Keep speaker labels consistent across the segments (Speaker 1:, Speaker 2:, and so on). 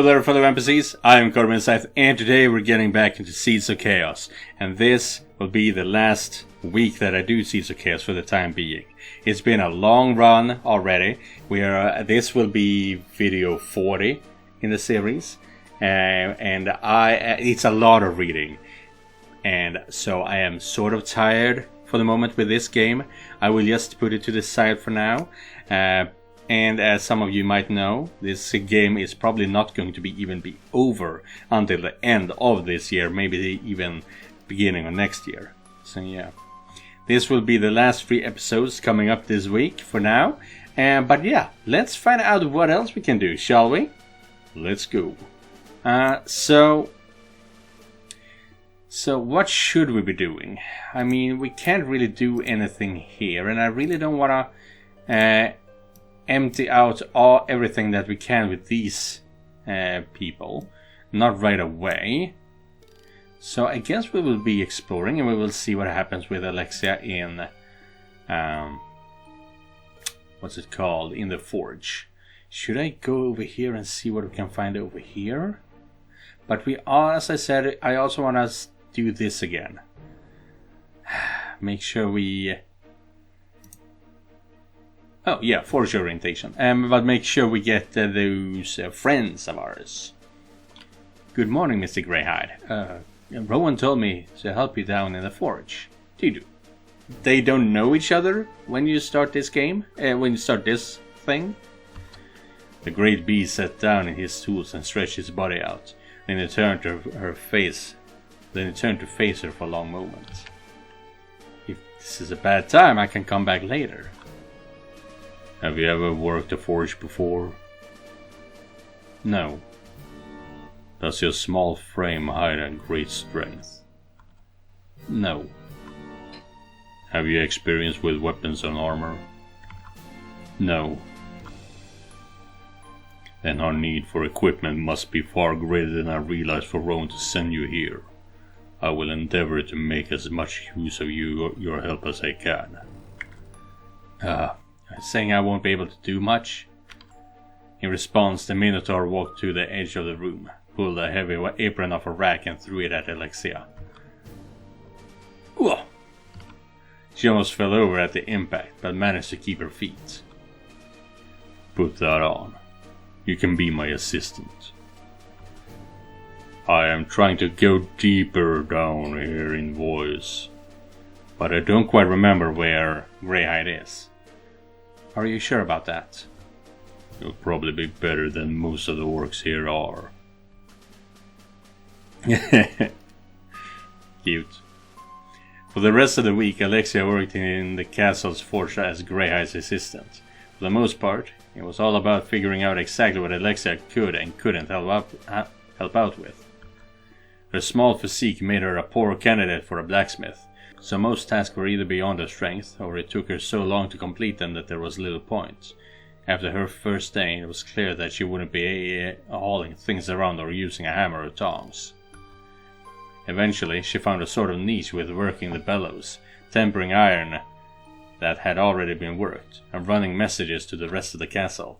Speaker 1: Hello there fellow NPCs, I am Corbin Scythe and today we're getting back into Seeds of Chaos. And this will be the last week that I do Seeds of Chaos for the time being. It's been a long run already. This will be video 40 in the series. It's a lot of reading. And so I am sort of tired for the moment with this game. I will just put it to the side for now. And as some of you might know, this game is probably not going to be over until the end of this year, maybe even beginning of next year. So yeah, this will be the last 3 episodes coming up this week for now. But yeah, let's find out what else we can do, shall we? Let's go. So what should we be doing? I mean, we can't really do anything here, and I really don't want to empty out everything that we can with these people. Not right away. So I guess we will be exploring and we will see what happens with Alexia in what's it called? In the forge. Should I go over here and see what we can find over here? But we are, as I said, I also want to do this again. Make sure we... Oh yeah, forge orientation. But make sure we get those friends of ours. Good morning, Mr. Greyhide. Rowan told me to help you down in the forge. They don't know each other when you start this game? When you start this thing? The great beast sat down in his tools and stretched his body out. Then he turned to her face. Then he turned to face her for a long moment. If this is a bad time, I can come back later. Have you ever worked a forge before? No. Does your small frame hide a great strength? No. Have you experience with weapons and armor? No. Then our need for equipment must be far greater than I realized for Rowan to send you here. I will endeavor to make as much use of your help as I can. Saying I won't be able to do much. In response, the Minotaur walked to the edge of the room, pulled a heavy apron off a rack and threw it at Alexia. Whoa! She almost fell over at the impact, but managed to keep her feet. Put that on. You can be my assistant. I am trying to go deeper down here in voice, but I don't quite remember where Greyhide is. Are you sure about that? You'll probably be better than most of the orcs here are. Cute. For the rest of the week, Alexia worked in the castle's forge as Greyhide's assistant. For the most part, it was all about figuring out exactly what Alexia could and couldn't help out with. Her small physique made her a poor candidate for a blacksmith. So most tasks were either beyond her strength, or it took her so long to complete them that there was little point. After her first day, it was clear that she wouldn't be hauling things around or using a hammer or tongs. Eventually, she found a sort of niche with working the bellows, tempering iron that had already been worked, and running messages to the rest of the castle.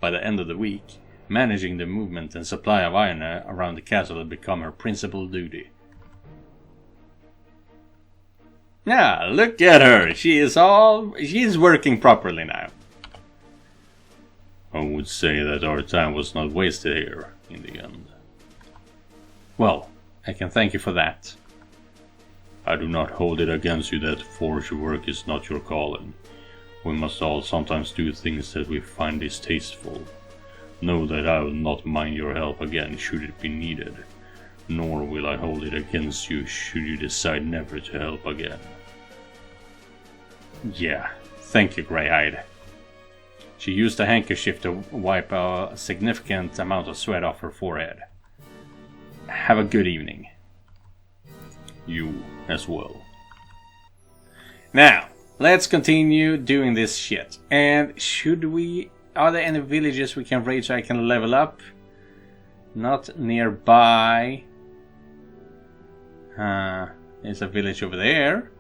Speaker 1: By the end of the week, managing the movement and supply of iron around the castle had become her principal duty. Yeah, look at her. She's working properly now. I would say that our time was not wasted here, in the end. Well, I can thank you for that. I do not hold it against you that forge work is not your calling. We must all sometimes do things that we find distasteful. Know that I will not mind your help again should it be needed. Nor will I hold it against you should you decide never to help again. Yeah, thank you, Greyhide. She used a handkerchief to wipe a significant amount of sweat off her forehead. Have a good evening. You as well. Now, let's continue doing this shit. And are there any villages we can raid so I can level up? Not nearby. There's a village over there.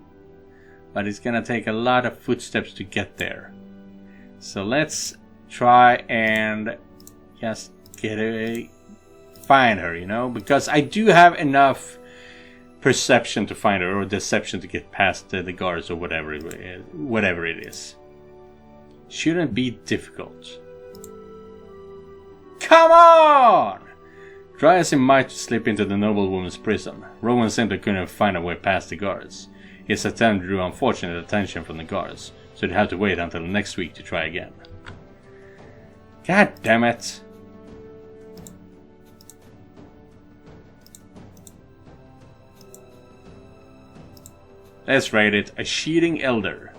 Speaker 1: But it's gonna take a lot of footsteps to get there. So let's try and just find her, you know, because I do have enough perception to find her, or deception to get past the guards, or whatever it is. Shouldn't be difficult. Come on! Try as he might to slip into the noblewoman's prison, Rowan simply couldn't find a way past the guards. His attempt drew unfortunate attention from the guards, so he'd have to wait until next week to try again. God damn it! Let's rate it a cheating elder.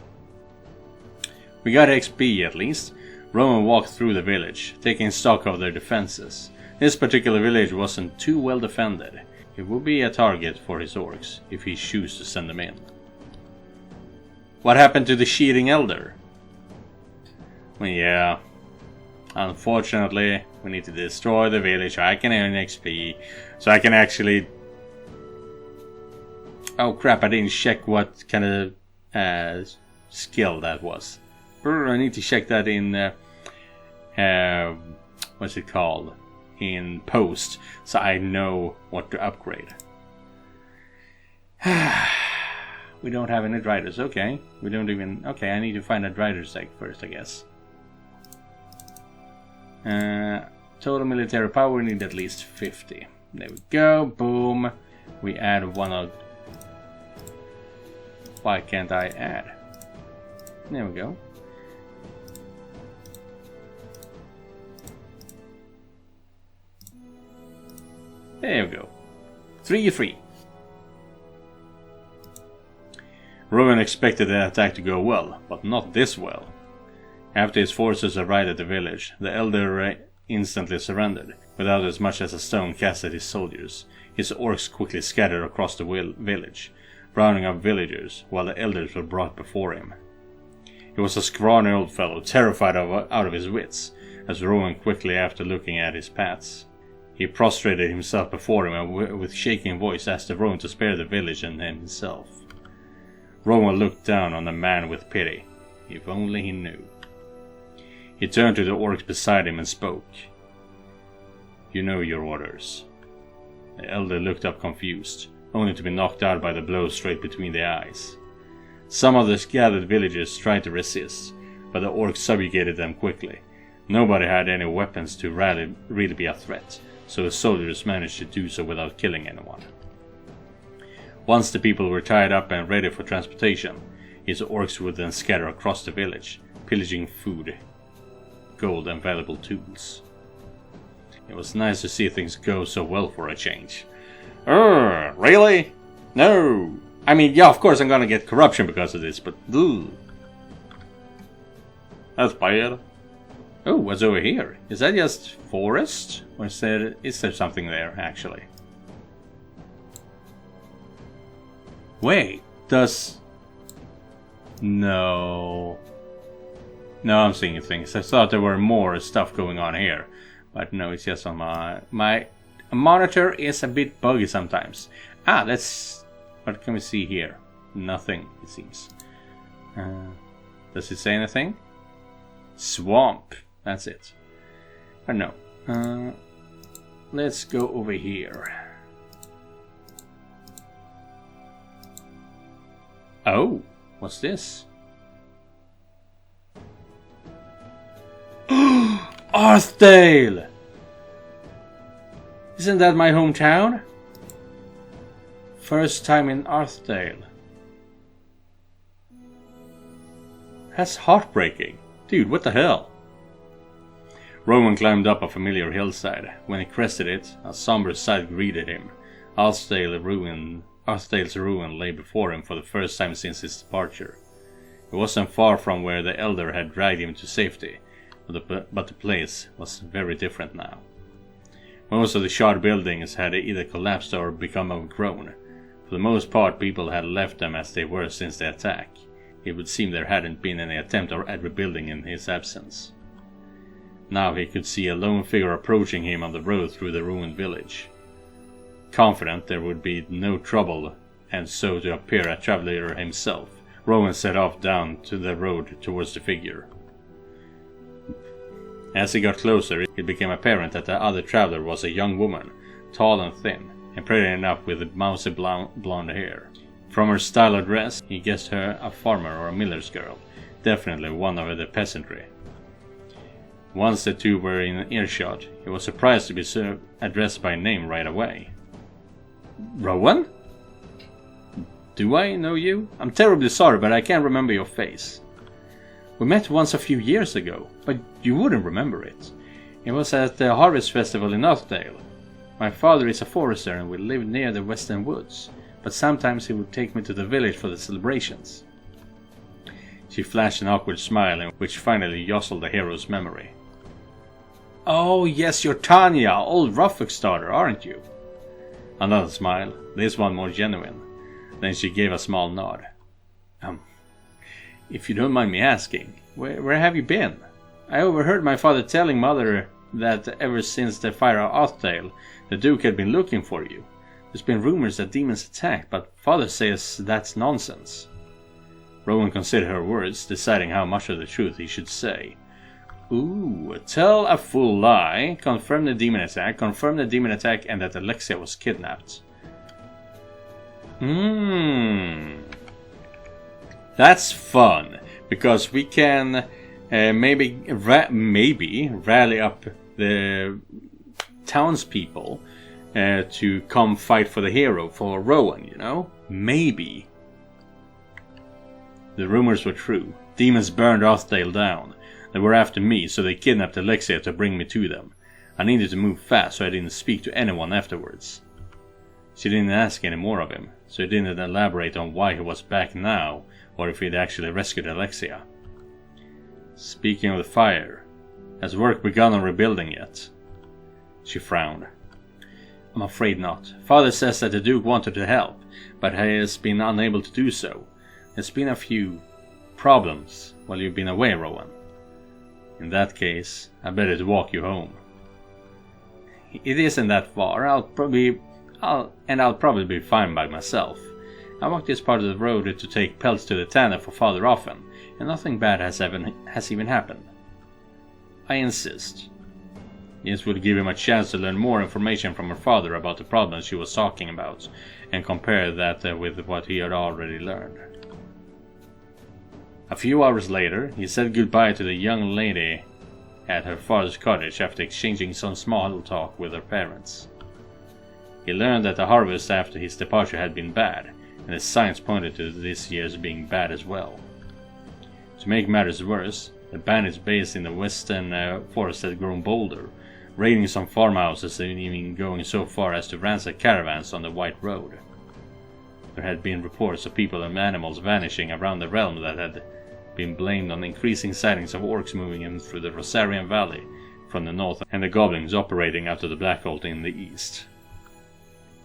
Speaker 1: We got XP at least. Rowan walked through the village, taking stock of their defenses. This particular village wasn't too well defended. It would be a target for his orcs, if he chose to send them in. What happened to the cheating elder? Well, yeah. Unfortunately, we need to destroy the village so I can earn XP, so I can actually... Oh crap, I didn't check what kind of skill that was. I need to check that in... what's it called? In post, so I know what to upgrade. We don't have any driders, okay. We don't even... Okay, I need to find a drider's egg first, I guess. Total military power, we need at least 50. There we go, boom. We add one of... Why can't I add? There we go. There we go. 3-3. Rowan expected the attack to go well, but not this well. After his forces arrived at the village, the elder instantly surrendered, without as much as a stone cast at his soldiers. His orcs quickly scattered across the village, rounding up villagers, while the elders were brought before him. He was a scrawny old fellow, terrified out of his wits, as Rowan quickly after looking at his pats. He prostrated himself before him and with shaking voice asked Rowan to spare the village and himself. Rowan looked down on the man with pity. If only he knew. He turned to the orcs beside him and spoke. You know your orders. The elder looked up confused, only to be knocked out by the blow straight between the eyes. Some of the gathered villagers tried to resist, but the orcs subjugated them quickly. Nobody had any weapons to really be a threat, so the soldiers managed to do so without killing anyone. Once the people were tied up and ready for transportation, his orcs would then scatter across the village, pillaging food, gold and valuable tools. It was nice to see things go so well for a change. Really? No! I mean, yeah, of course I'm gonna get corruption because of this, but... Ugh. That's bad. Oh, what's over here? Is that just forest? Or is there something there, actually? Wait, does... No... No, I'm seeing things. I thought there were more stuff going on here. But no, it's just on my monitor is a bit buggy sometimes. Ah, that's... What can we see here? Nothing, it seems. Does it say anything? Swamp. That's it. But no. Let's go over here. Oh, what's this? Arthdale! Isn't that my hometown? First time in Arthdale. That's heartbreaking. Dude, what the hell? Rowan climbed up a familiar hillside. When he crested it, a somber sight greeted him. Arthdale's ruin lay before him for the first time since his departure. It wasn't far from where the elder had dragged him to safety, but the place was very different now. Most of the charred buildings had either collapsed or become overgrown. For the most part, people had left them as they were since the attack. It would seem there hadn't been any attempt at rebuilding in his absence. Now he could see a lone figure approaching him on the road through the ruined village. Confident there would be no trouble, and so to appear a traveler himself, Rowan set off down to the road towards the figure. As he got closer, it became apparent that the other traveler was a young woman, tall and thin, and pretty enough with mousy blonde hair. From her style of dress, he guessed her a farmer or a miller's girl, definitely one of the peasantry. Once the two were in earshot, he was surprised to be addressed by name right away. Rowan? Do I know you? I'm terribly sorry, but I can't remember your face. We met once a few years ago, but you wouldn't remember it. It was at the Harvest Festival in Arthdale. My father is a forester and we live near the western woods, but sometimes he would take me to the village for the celebrations. She flashed an awkward smile, which finally jostled the hero's memory. Oh yes, you're Tanya, old Ruffoc's daughter, aren't you? Another smile, this one more genuine. Then she gave a small nod. If you don't mind me asking, where have you been? I overheard my father telling Mother that ever since the fire of Arthdale, the Duke had been looking for you. There's been rumors that demons attack, but Father says that's nonsense. Rowan considered her words, deciding how much of the truth he should say. Ooh, tell a full lie, confirm the demon attack, and that Alexia was kidnapped. That's fun, because we can maybe rally up the townspeople to come fight for the hero, for Rowan, you know? Maybe. The rumors were true. Demons burned Arthdale down. They were after me, so they kidnapped Alexia to bring me to them. I needed to move fast, so I didn't speak to anyone afterwards. She didn't ask any more of him, so he didn't elaborate on why he was back now, or if he'd actually rescued Alexia. Speaking of the fire, has work begun on rebuilding yet? She frowned. I'm afraid not. Father says that the Duke wanted to help, but he has been unable to do so. There's been a few problems while you've been away, Rowan. In that case, I better walk you home. It isn't that far. I'll probably be fine by myself. I walk this part of the road to take pelts to the tanner for Father often, and nothing bad has even happened. I insist. This would give him a chance to learn more information from her father about the problems she was talking about, and compare that with what he had already learned. A few hours later, he said goodbye to the young lady at her father's cottage after exchanging some small talk with her parents. He learned that the harvest after his departure had been bad, and the signs pointed to this year's being bad as well. To make matters worse, the bandits based in the western forest had grown bolder, raiding some farmhouses and even going so far as to ransack caravans on the White Road. There had been reports of people and animals vanishing around the realm that had been blamed on increasing sightings of orcs moving in through the Rosarian Valley from the north and the goblins operating out of the Black Vault in the east.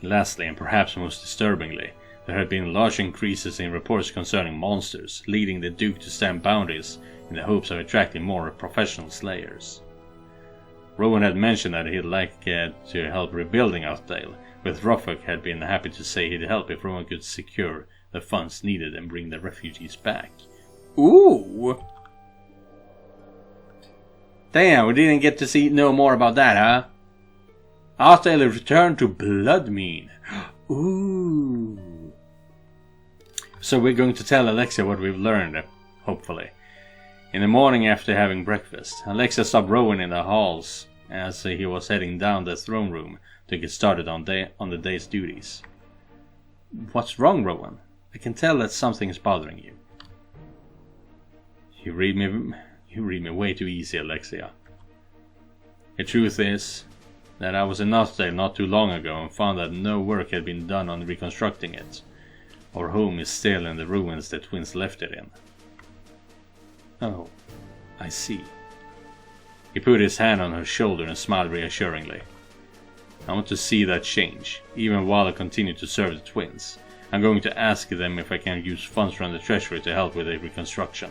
Speaker 1: Lastly, and perhaps most disturbingly, there had been large increases in reports concerning monsters, leading the Duke to stamp bounties in the hopes of attracting more professional slayers. Rowan had mentioned that he'd like to help rebuilding Arthdale, but Ruffok had been happy to say he'd help if Rowan could secure the funds needed and bring the refugees back. Ooh! Damn, we didn't get to see no more about that, huh? Arthdale returned to Bloodmean. Ooh! So we're going to tell Alexia what we've learned, hopefully. In the morning after having breakfast, Alexia stopped Rowan in the halls as he was heading down the throne room to get started on the day's duties. What's wrong, Rowan? I can tell that something is bothering you. You read me way too easy, Alexia. The truth is that I was in Arthdale not too long ago and found that no work had been done on reconstructing it. Our home is still in the ruins the twins left it in. Oh, I see. He put his hand on her shoulder and smiled reassuringly. I want to see that change, even while I continue to serve the twins. I'm going to ask them if I can use funds from the treasury to help with the reconstruction.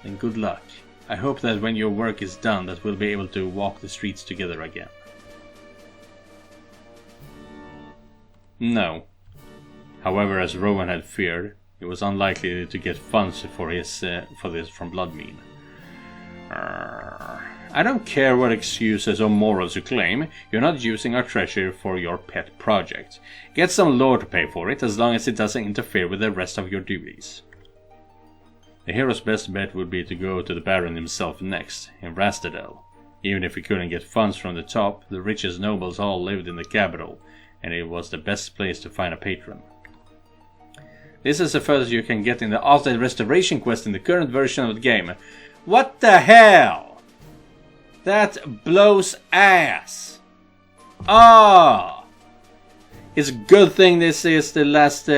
Speaker 1: Then good luck. I hope that when your work is done that we'll be able to walk the streets together again. No. However, as Rowan had feared, he was unlikely to get funds for this from Bloodmean. I don't care what excuses or morals you claim, you're not using our treasure for your pet project. Get some lore to pay for it, as long as it doesn't interfere with the rest of your duties. The hero's best bet would be to go to the Baron himself next, in Arthdale. Even if he couldn't get funds from the top, the richest nobles all lived in the capital, and it was the best place to find a patron. This is the furthest you can get in the Arthdale restoration quest in the current version of the game. What the hell? That blows ass. Ah! It's a good thing this is the last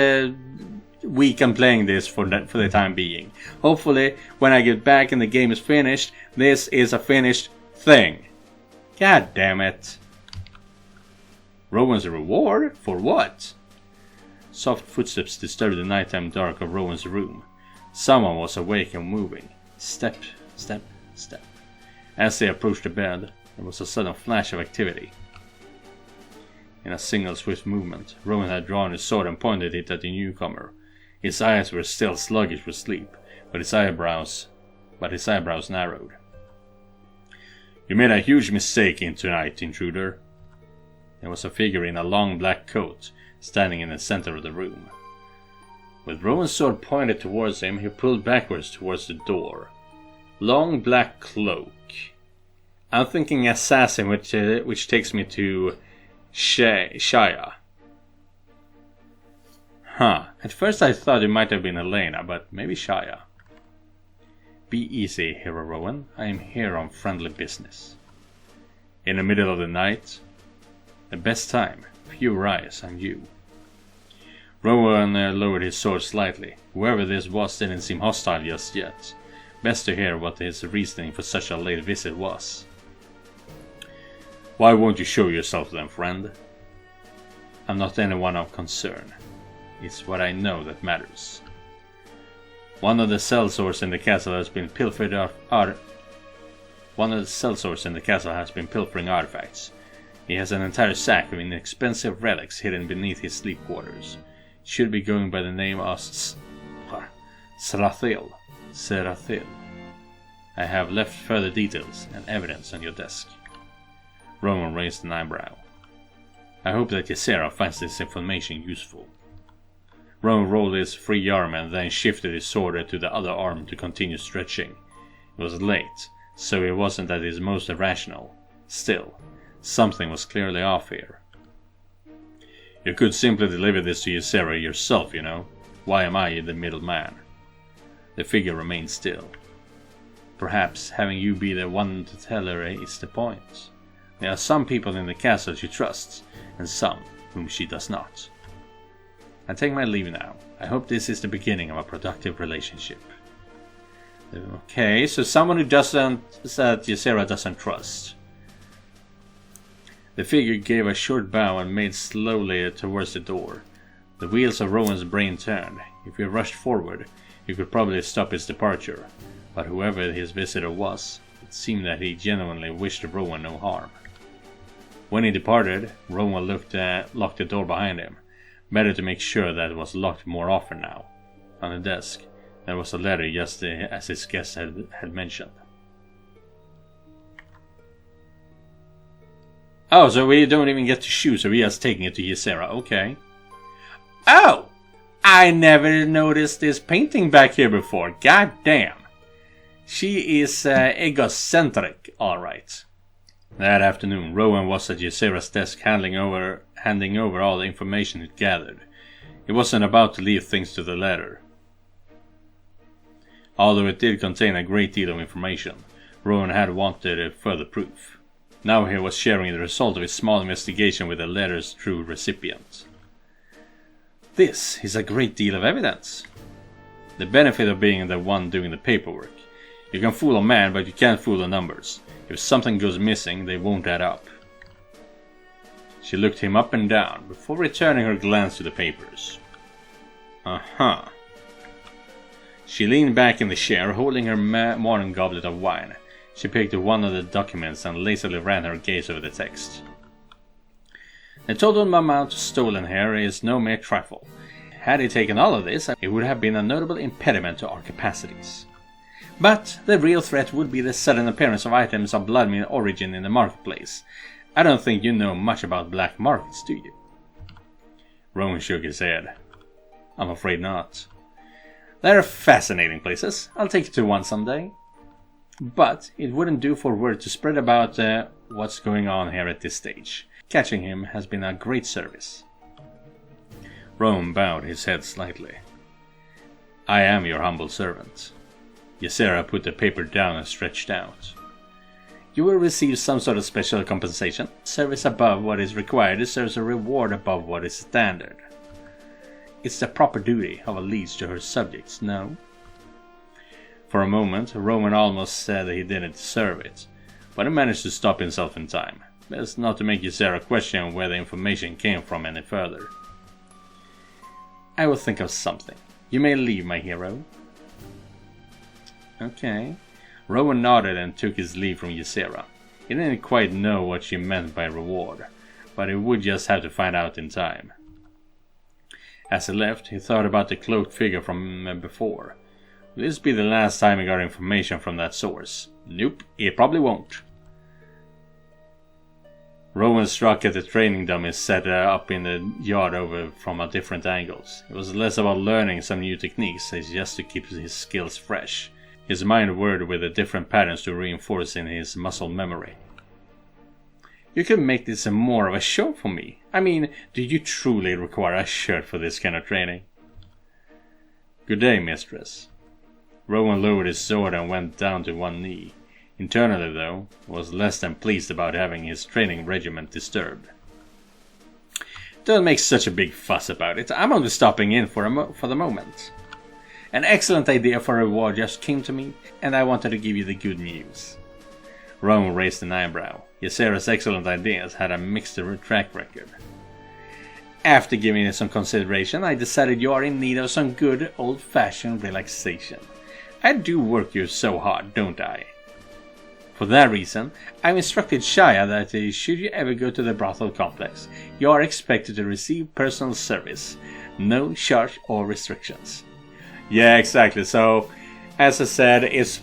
Speaker 1: week I'm playing this for the time being. Hopefully, when I get back and the game is finished, this is a finished thing. God damn it. Rowan's reward? For what? Soft footsteps disturbed the nighttime dark of Rowan's room. Someone was awake and moving. Step, step, step. As they approached the bed, there was a sudden flash of activity. In a single swift movement, Rowan had drawn his sword and pointed it at the newcomer. His eyes were still sluggish with sleep, but his eyebrows narrowed. You made a huge mistake tonight, intruder. There was a figure in a long black coat, standing in the center of the room. With Rowan's sword pointed towards him, he pulled backwards towards the door. Long black cloak. I'm thinking assassin, which takes me to Shia. Huh. At first I thought it might have been Elena, but maybe Shia. Be easy, Hero Rowan. I am here on friendly business. In the middle of the night, the best time. Few eyes on you. Rowan lowered his sword slightly. Whoever this was didn't seem hostile just yet. Best to hear what his reasoning for such a late visit was. Why won't you show yourself then, friend? I'm not anyone of concern. It's what I know that matters. One of the sellswords in the castle has been pilfering artifacts. He has an entire sack of inexpensive relics hidden beneath his sleep quarters. It should be going by the name of Scythe. I have left further details and evidence on your desk. Rowan raised an eyebrow. I hope that Ysera finds this information useful. Rowan rolled his free arm and then shifted his sword to the other arm to continue stretching. It was late, so he wasn't at his most irrational. Still, something was clearly off here. You could simply deliver this to Ysera yourself, you know. Why am I the middleman? The figure remained still. Perhaps having you be the one to tell her is the point. There are some people in the castle she trusts, and some whom she does not. I take my leave now. I hope this is the beginning of a productive relationship. Okay, so someone who that Ysera doesn't trust. The figure gave a short bow and made slowly towards the door. The wheels of Rowan's brain turned. If he rushed forward, he could probably stop his departure, but whoever his visitor was, it seemed that he genuinely wished Rowan no harm. When he departed, Rowan locked the door behind him. Better to make sure that it was locked more often now. On the desk, there was a letter just as his guest had mentioned. Oh, so we don't even get to shoot, so we are just taking it to Ysera, okay. Oh! I never noticed this painting back here before, god damn. She is egocentric, alright. That afternoon, Rowan was at Ysera's desk handing over all the information he'd gathered. He wasn't about to leave things to the letter. Although it did contain a great deal of information, Rowan had wanted further proof. Now he was sharing the result of his small investigation with the letter's true recipient. This is a great deal of evidence. The benefit of being the one doing the paperwork. You can fool a man, but you can't fool the numbers. If something goes missing, they won't add up. She looked him up and down, before returning her glance to the papers. Uh-huh. She leaned back in the chair, holding her morning goblet of wine. She picked one of the documents and lazily ran her gaze over the text. The total amount stolen here is no mere trifle. Had he taken all of this, it would have been a notable impediment to our capacities. But the real threat would be the sudden appearance of items of blood-mean origin in the marketplace. I don't think you know much about black markets, do you? Rowan shook his head. I'm afraid not. They're fascinating places. I'll take you to one someday. But it wouldn't do for word to spread about what's going on here at this stage. Catching him has been a great service. Rowan bowed his head slightly. I am your humble servant. Ysera put the paper down and stretched out. You will receive some sort of special compensation. Service above what is required deserves a reward above what is standard. It's the proper duty of a liege to her subjects, no? For a moment, Rowan almost said that he didn't deserve it, but he managed to stop himself in time. Best not to make Ysera question where the information came from any further. I will think of something. You may leave, my hero. Okay. Rowan nodded and took his leave from Ysera. He didn't quite know what she meant by reward, but he would just have to find out in time. As he left, he thought about the cloaked figure from before. Will this be the last time he got information from that source? Nope, it probably won't. Rowan struck at the training dummies set up in the yard over from a different angles. It was less about learning some new techniques as just to keep his skills fresh. His mind worked with the different patterns to reinforce in his muscle memory. You could make this more of a show for me. I mean, do you truly require a shirt for this kind of training? Good day, mistress. Rowan lowered his sword and went down to one knee. Internally, though, was less than pleased about having his training regiment disturbed. Don't make such a big fuss about it. I'm only stopping in for the moment. An excellent idea for a reward just came to me, and I wanted to give you the good news. Rowan raised an eyebrow. Ysera's excellent ideas had a mixed track record. After giving it some consideration, I decided you are in need of some good old-fashioned relaxation. I do work you so hard, don't I? For that reason, I've instructed Shia that should you ever go to the brothel complex, you are expected to receive personal service. No charge or restrictions. Yeah, exactly. So, as I said, it's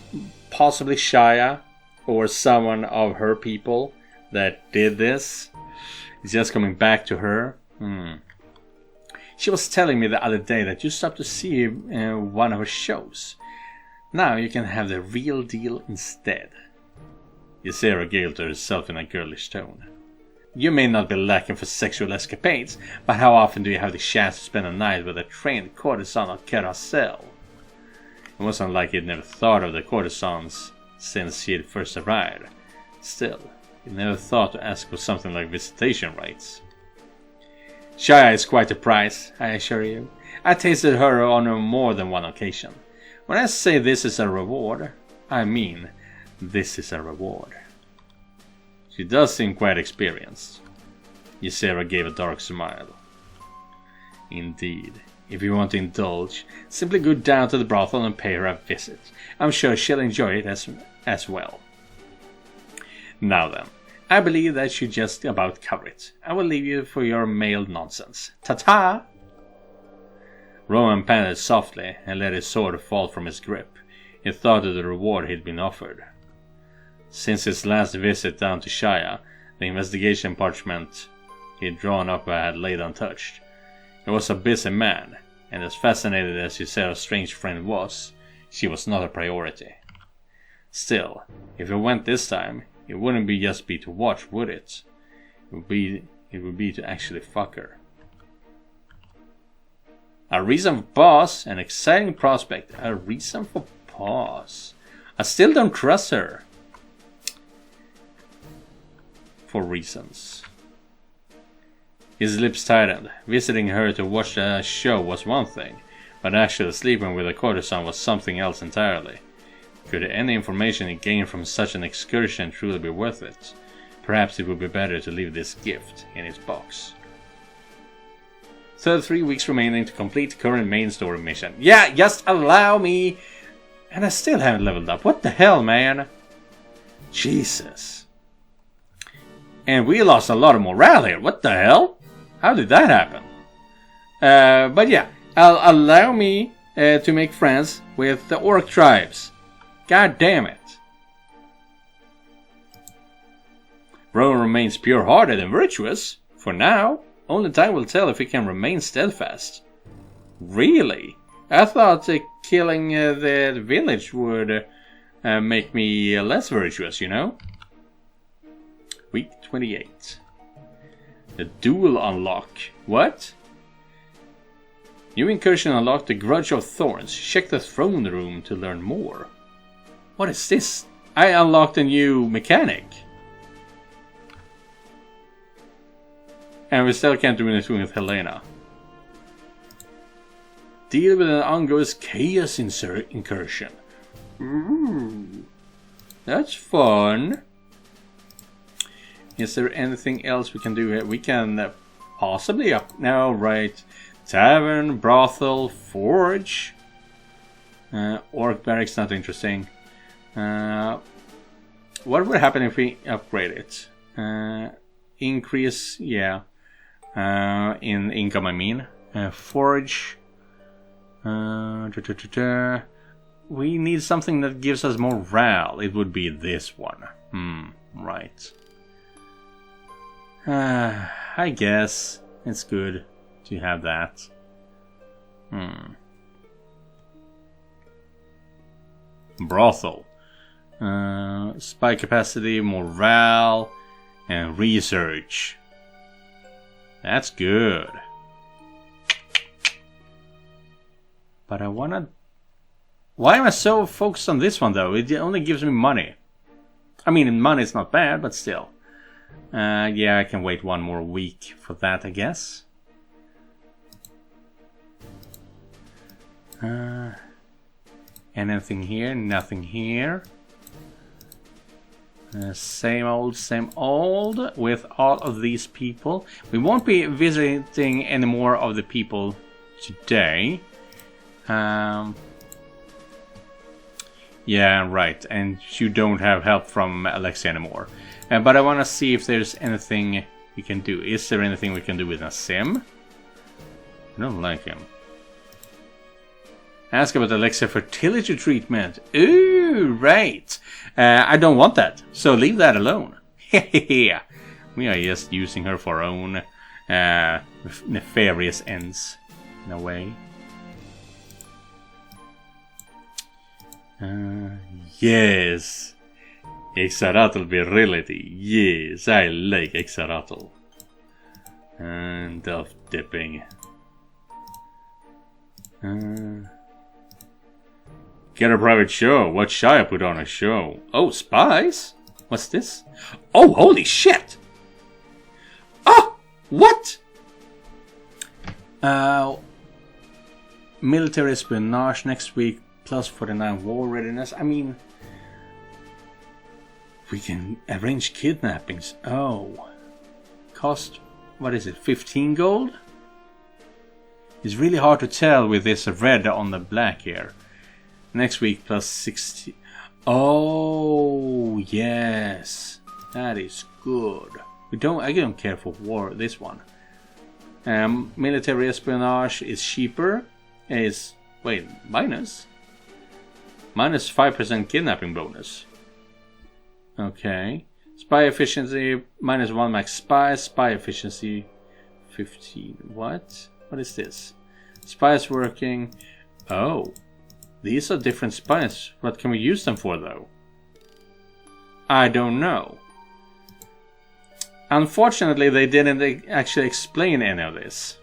Speaker 1: possibly Shia or someone of her people that did this. It's just coming back to her. She was telling me the other day that you stopped to see one of her shows. Now you can have the real deal instead. Ysera giggled to herself in a girlish tone. You may not be lacking for sexual escapades, but how often do you have the chance to spend a night with a trained courtesan or carousel? It wasn't like he'd never thought of the courtesans since she had first arrived. Still, he never thought to ask for something like visitation rights. Shia is quite a prize, I assure you. I tasted her on more than one occasion. When I say this is a reward, I mean this is a reward. She does seem quite experienced. Ysera gave a dark smile. Indeed. If you want to indulge, simply go down to the brothel and pay her a visit. I'm sure she'll enjoy it as well. Now then, I believe that should just about cover it. I will leave you for your mailed nonsense. Ta-ta! Rowan panted softly and let his sword fall from his grip. He thought of the reward he'd been offered. Since his last visit down to Shia, the investigation parchment he'd drawn up had laid untouched. He was a busy man, and as fascinated as Ysera's strange friend was, she was not a priority. Still, if it went this time, it wouldn't just be to watch, would it? It would be to actually fuck her. A reason for pause, an exciting prospect, a reason for pause. I still don't trust her. For reasons. His lips tightened. Visiting her to watch a show was one thing, but actually sleeping with a courtesan was something else entirely. Could any information he gained from such an excursion truly be worth it? Perhaps it would be better to leave this gift in his box. 33 weeks remaining to complete current main story mission. Yeah, just allow me! And I still haven't leveled up. What the hell, man? Jesus. And we lost a lot of morale here. What the hell? How did that happen? But yeah, allow me to make friends with the orc tribes. God damn it. Rowan remains pure-hearted and virtuous. For now, only time will tell if he can remain steadfast. Really? I thought killing the village would make me less virtuous, you know? Week 28. The duel unlock. What? New incursion unlocked the Grudge of Thorns. Check the throne room to learn more. What is this? I unlocked a new mechanic. And we still can't do anything with Helena. Deal with an ongoing chaos incursion. Ooh, that's fun. Is there anything else we can do here? We can possibly up now, right? Tavern, brothel, forge. Orc barracks, not interesting. What would happen if we upgrade it? Increase, yeah. In income, I mean. Forge. We need something that gives us morale. It would be this one. Right. I guess it's good to have that. Brothel. Spy capacity, morale, and research. That's good. But I wanna... Why am I so focused on this one though? It only gives me money. I mean, money's not bad, but still. Yeah, I can wait one more week for that, I guess. Anything here? Nothing here. Same old with all of these people. We won't be visiting any more of the people today. Yeah, right. And you don't have help from Alexia anymore. But I want to see if there's anything we can do. Is there anything we can do with Nassim? I don't like him. Ask about Alexia fertility treatment. Ooh, right. I don't want that, so leave that alone. We are just using her for our own nefarious ends, in a way. Yes. Exaratel virility. Yes, I like Exaratel. And delf dipping. Get a private show. What should I put on a show? Oh, spies? What's this? Oh, holy shit! Oh, what? Military espionage next week. Plus 49 war readiness. I mean, we can arrange kidnappings. Oh. Cost, what is it, 15 gold? It's really hard to tell with this red on the black here. Next week plus 60. Oh, yes. That is good. I don't care for war, this one. Military espionage is cheaper. Is, wait, minus 5% kidnapping bonus. Okay. Spy efficiency minus 1 max spies. Spy efficiency 15. What? What is this? Spies working. Oh. These are different spies. What can we use them for though? I don't know. Unfortunately, they didn't actually explain any of this.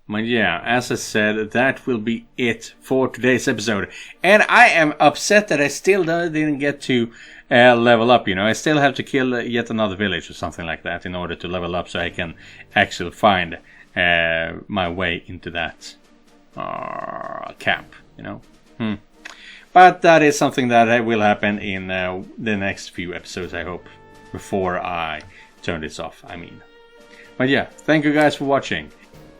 Speaker 1: But yeah, as I said, that will be it for today's episode. And I am upset that I still didn't get to level up, you know. I still have to kill yet another village or something like that in order to level up so I can actually find my way into that camp, you know. But that is something that will happen in the next few episodes, I hope, before I turn this off, I mean. But yeah, thank you guys for watching.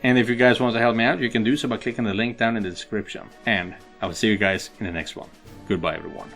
Speaker 1: And if you guys want to help me out, you can do so by clicking the link down in the description. And I will see you guys in the next one. Goodbye, everyone.